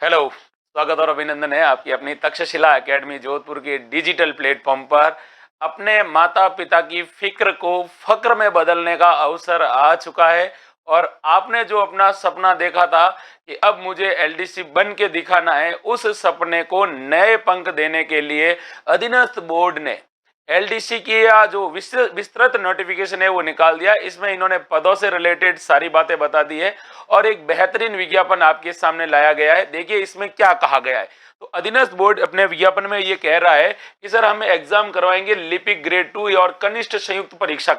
Hello, स्वागत और अभिनंदन है आपकी अपनी तक्षशिला एकेडमी जोधपुर के डिजिटल प्लेटफॉर्म पर। अपने माता पिता की फिक्र को फक्र में बदलने का अवसर आ चुका है। और आपने जो अपना सपना देखा था कि अब मुझे एलडीसी बन के दिखाना है, उस सपने को नए पंख देने के लिए अधीनस्थ बोर्ड ने एलडीसी की या जो विस्तृत नोटिफिकेशन है वो निकाल दिया। इसमें इन्होंने पदों से रिलेटेड सारी बातें बता दी है और एक बेहतरीन विज्ञापन आपके सामने लाया गया है। देखिए इसमें क्या कहा गया है। तो अधीनस्थ बोर्ड अपने विज्ञापन में ये कह रहा है कि सर हम एग्जाम करवाएंगे लिपिक ग्रेड 2 और कनिष्ठ संयुक्त परीक्षा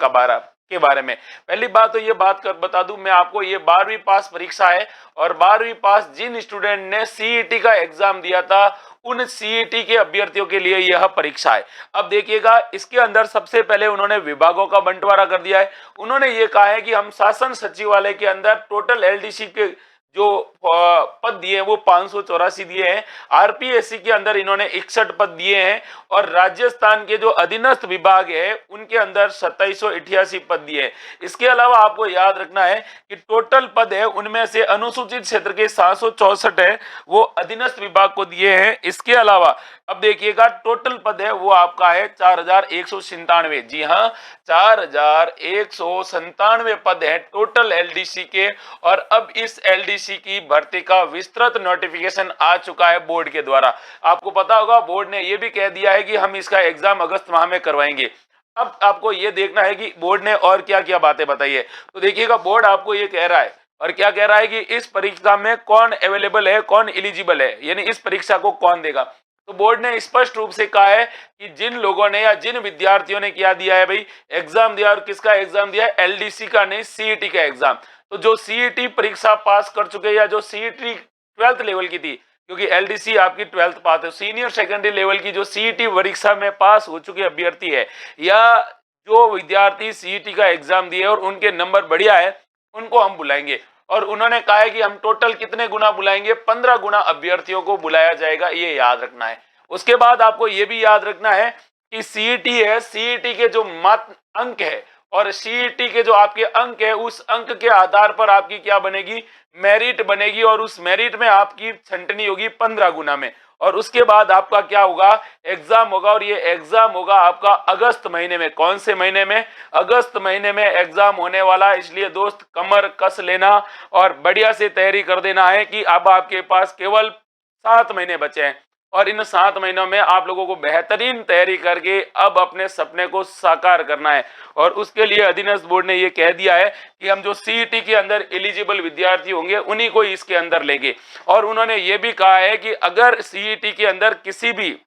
के बारे में। पहली बात तो ये बात कर बता दूं मैं आपको, ये 12वीं पास परीक्षा है और 12वीं पास जिन स्टूडेंट ने सीईटी का एग्जाम दिया था उन सीईटी के अभ्यर्थियों के लिए यह परीक्षा है। अब देखिएगा इसके अंदर सबसे पहले उन्होंने विभागों का बंटवारा कर दिया है। उन्होंने ये कहा है कि हम शासन सचिवालय के अंदर टोटल एलडीसी के जो पद दिए हैं वो 584 दिए हैं। आरपीएससी के अंदर इन्होंने 61 पद दिए हैं और राजस्थान के जो अधीनस्थ विभाग है उनके अंदर 2788 पद दिए हैं। इसके अलावा आपको याद रखना है कि टोटल पद है उनमें से अनुसूचित क्षेत्र के 764 है वो अधीनस्थ विभाग को दिए हैं। इसके अलावा अब देखिएगा टोटल पद है वो आपका है 4197। जी हाँ, 4197 पद है टोटल एलडीसी के। और अब इस एलडीसी की भर्ती का विस्तृत नोटिफिकेशन आ चुका है बोर्ड के द्वारा। आपको पता होगा बोर्ड ने यह भी कह दिया है कि हम इसका एग्जाम अगस्त माह में करवाएंगे। अब आपको यह देखना है कि बोर्ड ने और क्या क्या बातें बताई है। तो देखिएगा बोर्ड आपको यह कह रहा है और क्या कह रहा है कि इस परीक्षा में कौन अवेलेबल है, कौन एलिजिबल है, यानी इस परीक्षा को कौन देगा। तो बोर्ड ने स्पष्ट रूप से कहा है कि जिन लोगों ने या जिन विद्यार्थियों ने क्या दिया है भाई, एग्जाम दिया। और किसका एग्जाम दिया है? एलडीसी का नहीं, सीईटी का एग्जाम। तो जो सीईटी परीक्षा पास कर चुके या जो सीईटी 12th लेवल की थी, क्योंकि एलडीसी आपकी 12th पास है, सीनियर सेकेंडरी लेवल की जो सीईटी परीक्षा में पास हो चुके अभ्यर्थी है या जो विद्यार्थी सीईटी का एग्जाम दिए और उनके नंबर बढ़िया है, उनको हम बुलाएंगे। और उन्होंने कहा है कि हम टोटल कितने गुना बुलाएंगे? 15 गुना अभ्यर्थियों को बुलाया जाएगा, ये याद रखना है। उसके बाद आपको ये भी याद रखना है कि सीईटी है, सीईटी के जो मात्र अंक है और सीईटी के जो आपके अंक है उस अंक के आधार पर आपकी क्या बनेगी? मेरिट बनेगी। और उस मेरिट में आपकी छंटनी होगी 15 गुना में। और उसके बाद आपका क्या होगा? एग्जाम होगा। और ये एग्जाम होगा आपका अगस्त महीने में। कौन से महीने में? अगस्त महीने में एग्जाम होने वाला। इसलिए दोस्त कमर कस लेना और बढ़िया से तैयारी कर देना है कि अब आपके पास केवल 7 महीने बचे हैं और इन 7 महीनों में आप लोगों को बेहतरीन तैयारी करके अब अपने सपने को साकार करना है। और उसके लिए अधीनस्थ बोर्ड ने ये कह दिया है कि हम जो सीईटी के अंदर एलिजिबल विद्यार्थी होंगे उन्हीं को इसके अंदर लेंगे। और उन्होंने ये भी कहा है कि अगर सीईटी के अंदर किसी भी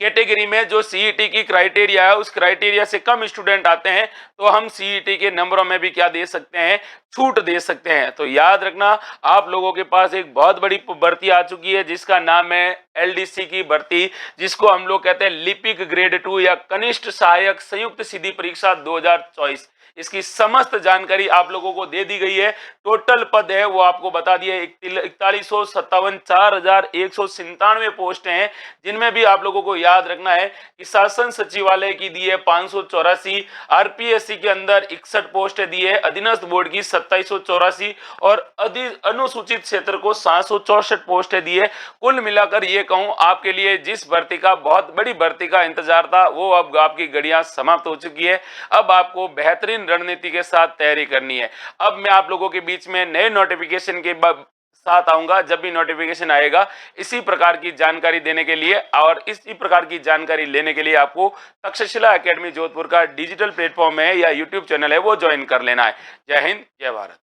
कैटेगरी में जो सीईटी की क्राइटेरिया है उस क्राइटेरिया से कम स्टूडेंट आते हैं तो हम सीईटी के नंबरों में भी क्या दे सकते हैं? छूट दे सकते हैं। तो याद रखना आप लोगों के पास एक बहुत बड़ी भर्ती आ चुकी है जिसका नाम है एलडीसी की भर्ती, जिसको हम लोग कहते हैं लिपिक ग्रेड 2 या कनिष्ठ सहायक संयुक्त सीधी परीक्षा 2024। इसकी समस्त जानकारी आप लोगों को दे दी गई है। टोटल पद है वो आपको बता दिए 4157, 4197 पोस्ट हैं, जिनमें भी आप लोगों को याद रखना है कि शासन सचिवालय की दी है 584, आरपीएससी के अंदर 61 पोस्ट दी है, अधीनस्थ बोर्ड की 2784 और अनुसूचित क्षेत्र को 764 पोस्ट दी है। कुल मिलाकर ये कहूं आपके लिए जिस भर्ती का बहुत बड़ी भर्ती का इंतजार था वो अब आपकी घड़ियां समाप्त हो चुकी है। अब आपको बेहतरीन रणनीति के साथ तैयारी करनी है। अब मैं आप लोगों के बीच में नए नोटिफिकेशन के साथ आऊंगा। जब भी नोटिफिकेशन आएगा इसी प्रकार की जानकारी देने के लिए और इसी प्रकार की जानकारी लेने के लिए आपको तक्षशिला एकेडमी जोधपुर का डिजिटल प्लेटफॉर्म है या यूट्यूब चैनल है वो ज्वाइन कर लेना है। जय हिंद, जय भारत।